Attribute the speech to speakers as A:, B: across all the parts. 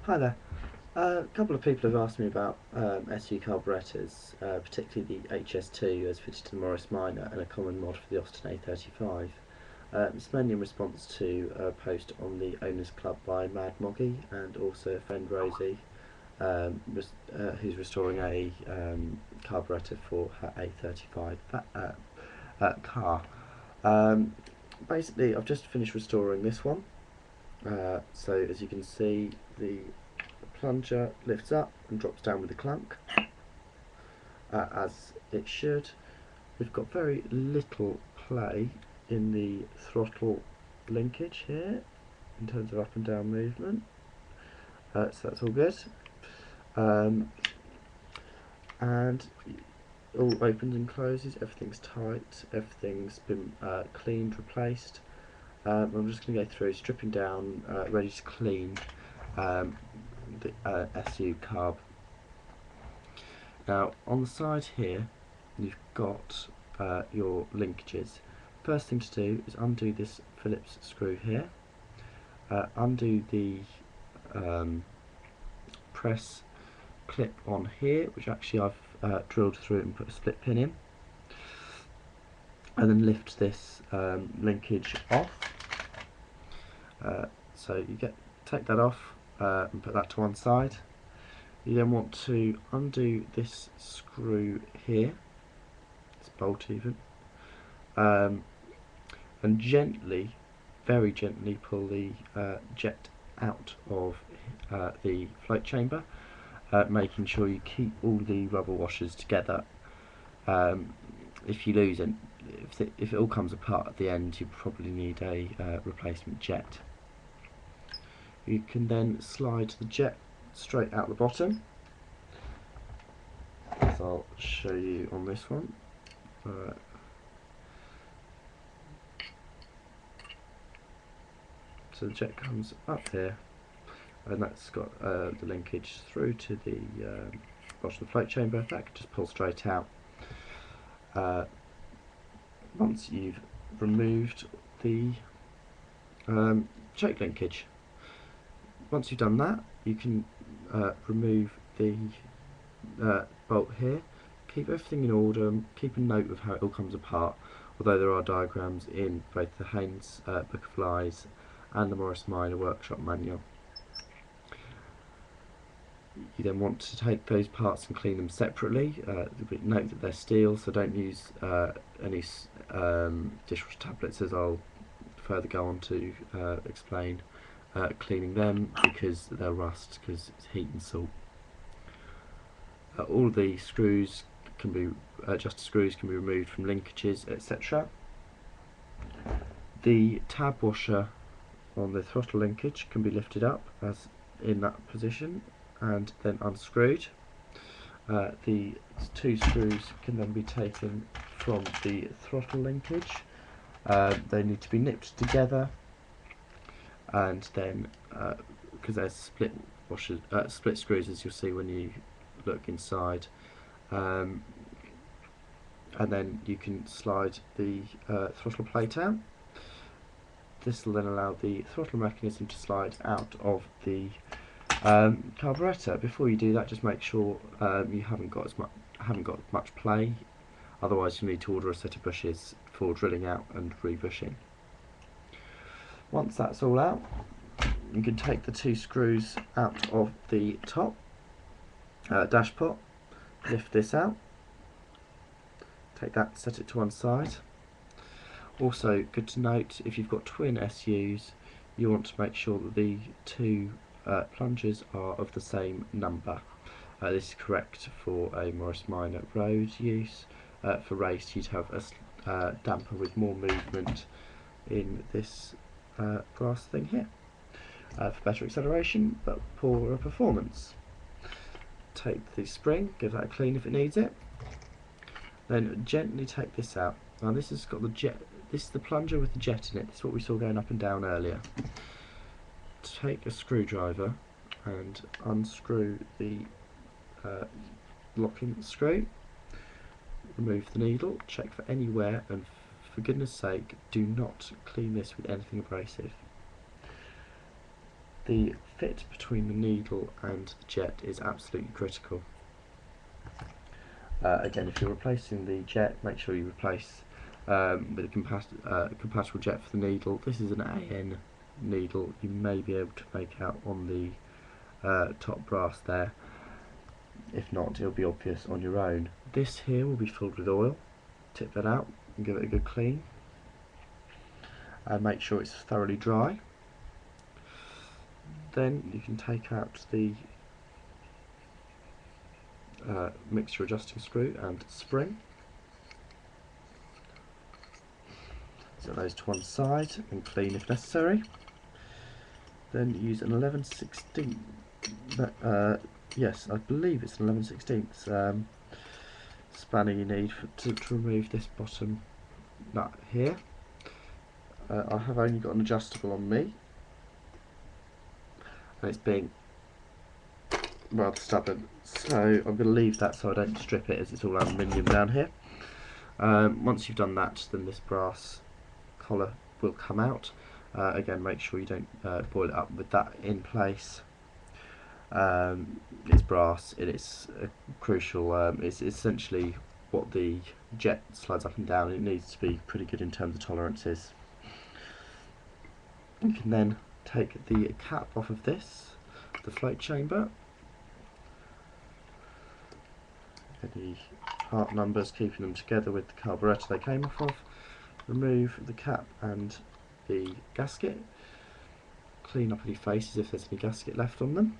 A: Hi there. A couple of people have asked me about SU carburettors, particularly the HS2 as fitted to the Morris Minor and a common mod for the Austin A35. It's mainly in response to a post on the Owners Club by Mad Moggy and also a friend Rosie, who's restoring a carburettor for her A35 car. Basically, I've just finished restoring this one. So as you can see, the plunger lifts up and drops down with a clunk, as it should. We've got very little play in the throttle linkage here in terms of up and down movement, so that's all good. And all opens and closes, everything's tight, everything's been cleaned, replaced. I'm just going to go through stripping down, ready to clean the SU carb. Now on the side here you've got your linkages. First thing to do is undo this Phillips screw here, undo the press clip on here, which actually I've drilled through and put a split pin in, and then lift this linkage off. So you take that off and put that to one side. You then want to undo this screw here, this bolt even, and gently, very gently pull the jet out of the float chamber, making sure you keep all the rubber washers together. If you lose it, if it all comes apart at the end, you probably need a replacement jet. You can then slide the jet straight out the bottom, as I'll show you on this one. So the jet comes up here, and that's got the linkage through to the bottom of the float chamber. That can just pull straight out. Once you've removed the choke linkage, once you've done that, you can remove the bolt here, keep everything in order, keep a note of how it all comes apart, although there are diagrams in both the Haynes Book of Lies and the Morris Minor Workshop Manual. You then want to take those parts and clean them separately. Note that they're steel, so don't use any dishwasher tablets, as I'll further go on to explain cleaning them, because they'll rust because it's heat and salt. All the screws can be adjusted screws can be removed from linkages, etc. The tab washer on the throttle linkage can be lifted up as in that position and then unscrewed. The two screws can then be taken from the throttle linkage. They need to be nipped together, and then because there's split screws, as you'll see when you look inside, and then you can slide the throttle plate out. This will then allow the throttle mechanism to slide out of the carburettor. Before you do that, just make sure you haven't got much play, otherwise you'll need to order a set of bushes for drilling out and rebushing. Once that's all out, you can take the two screws out of the top dash pot, lift this out, take that, set it to one side. Also good to note, if you've got twin SUs, you want to make sure that the two plungers are of the same number. This is correct for a Morris Minor road use. For race, you'd have a damper with more movement in this glass thing here, for better acceleration but poorer performance. Take the spring, give that a clean if it needs it, then gently take this out. Now this has got the jet, this is the plunger with the jet in it, this is what we saw going up and down earlier. Take a screwdriver and unscrew the locking screw, remove the needle, check for any wear, and for goodness sake do not clean this with anything abrasive. The fit between the needle and the jet is absolutely critical. Again, if you're replacing the jet, make sure you replace with a compatible jet for the needle. This is an AN needle. You may be able to make out on the top brass there. If not, it'll be obvious on your own. This here will be filled with oil. Tip that out and give it a good clean. And make sure it's thoroughly dry. Then you can take out the mixture adjusting screw and spring. Set those to one side and clean if necessary. Then use an 11/16. Yes, I believe it's an 11/16 spanner you need to remove this bottom nut here. I have only got an adjustable on me, and it's being rather stubborn, so I'm going to leave that so I don't strip it, as it's all aluminium down here. Once you've done that, then this brass collar will come out. Again, make sure you don't boil it up with that in place. It's brass, it is crucial. It's essentially what the jet slides up and down. It needs to be pretty good in terms of tolerances. You can then take the cap off of this, the float chamber. The part numbers, keeping them together with the carburettor they came off of. Remove the cap and the gasket. Clean up any faces if there's any gasket left on them.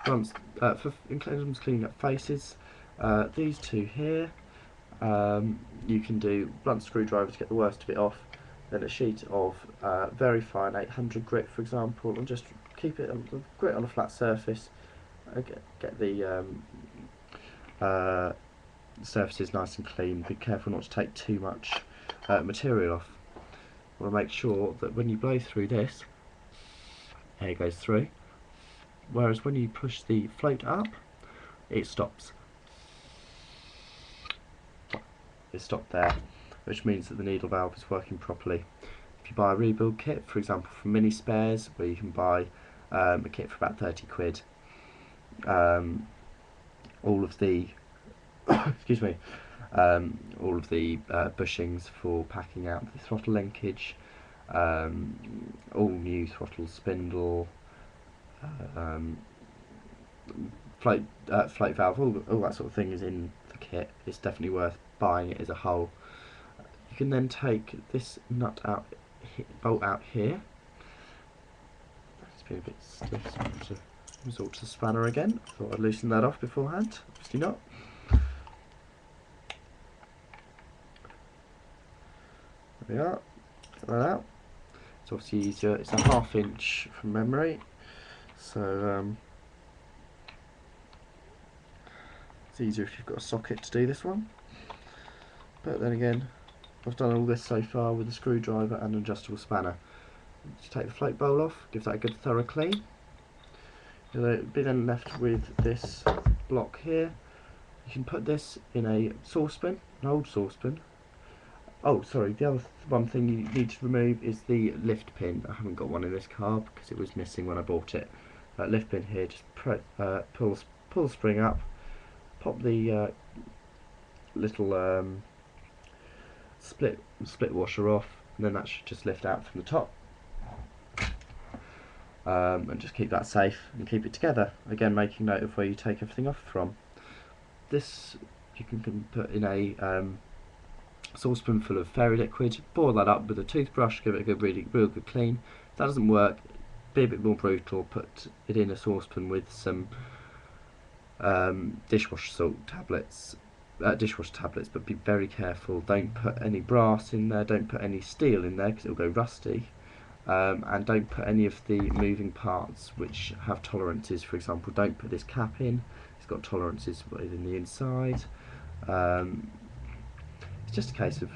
A: For cleaning up faces, these two here, you can do blunt screwdriver to get the worst of it off, then a sheet of very fine 800 grit, for example, and just keep it grit on a flat surface. Get the surfaces nice and clean. Be careful not to take too much material off. You want to make sure that when you blow through this, air goes through, whereas when you push the float up, it stops. It stopped there, which means that the needle valve is working properly. If you buy a rebuild kit, for example from Mini Spares, where you can buy a kit for about 30 quid, all of the excuse me, all of the bushings for packing out the throttle linkage, all new throttle spindle, float valve, all that sort of thing is in the kit. It's definitely worth buying it as a whole. You can then take this nut out, bolt out here. It's been a bit stiff, so I'm going to resort to the spanner again. I thought I'd loosen that off beforehand, obviously not. There we are, get that out. It's obviously easier, it's a 1/2 inch from memory, so it's easier if you've got a socket to do this one. But then again, I've done all this so far with a screwdriver and an adjustable spanner. Just take the float bowl off, give that a good thorough clean. You'll be then left with this block here. You can put this in a saucepan, an old saucepan. Oh, sorry, the other one thing you need to remove is the lift pin. I haven't got one in this Carb because it was missing when I bought it. Lift pin here, just pull the spring up, pop the little split washer off, and then that should just lift out from the top. And just keep that safe and keep it together. Again, making note of where you take everything off from. This you can put in a saucepan full of fairy liquid, boil that up with a toothbrush, give it a good, real good clean. If that doesn't work, be a bit more brutal, put it in a saucepan with some dishwasher salt tablets, but be very careful. Don't put any brass in there, don't put any steel in there because it'll go rusty, and don't put any of the moving parts which have tolerances. For example, don't put this cap in, it's got tolerances within the inside. It's just a case of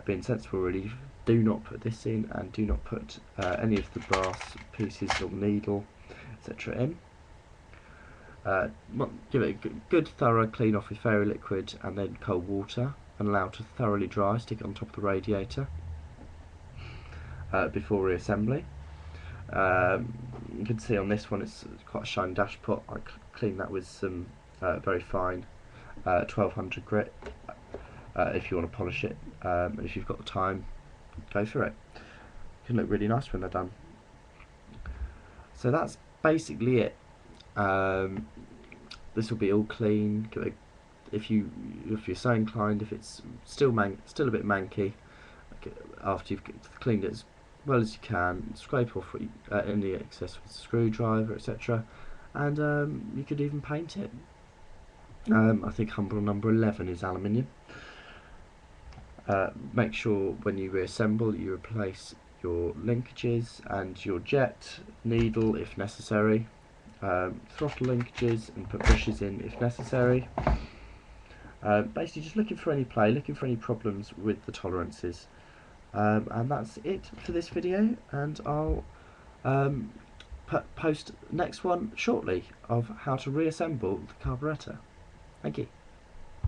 A: being sensible really. Do not put this in, and do not put any of the brass pieces or needle, etc. in. Give it a good thorough clean off with fairy liquid and then cold water, and allow it to thoroughly dry. Stick it on top of the radiator before reassembly. You can see on this one it's quite a shiny dash pot. I cleaned that with some very fine 1200 grit if you want to polish it, and if you've got the time, go for it. It can look really nice when they're done. So that's basically it. This will be all clean. If you're so inclined, if it's still a bit manky, after you've cleaned it as well as you can, scrape off any excess with a screwdriver, etc. And you could even paint it. I think humble number 11 is aluminium. Make sure when you reassemble you replace your linkages and your jet needle if necessary, throttle linkages, and put bushes in if necessary. Basically just looking for any play, looking for any problems with the tolerances. And that's it for this video, and I'll post next one shortly of how to reassemble the carburettor. Thank you.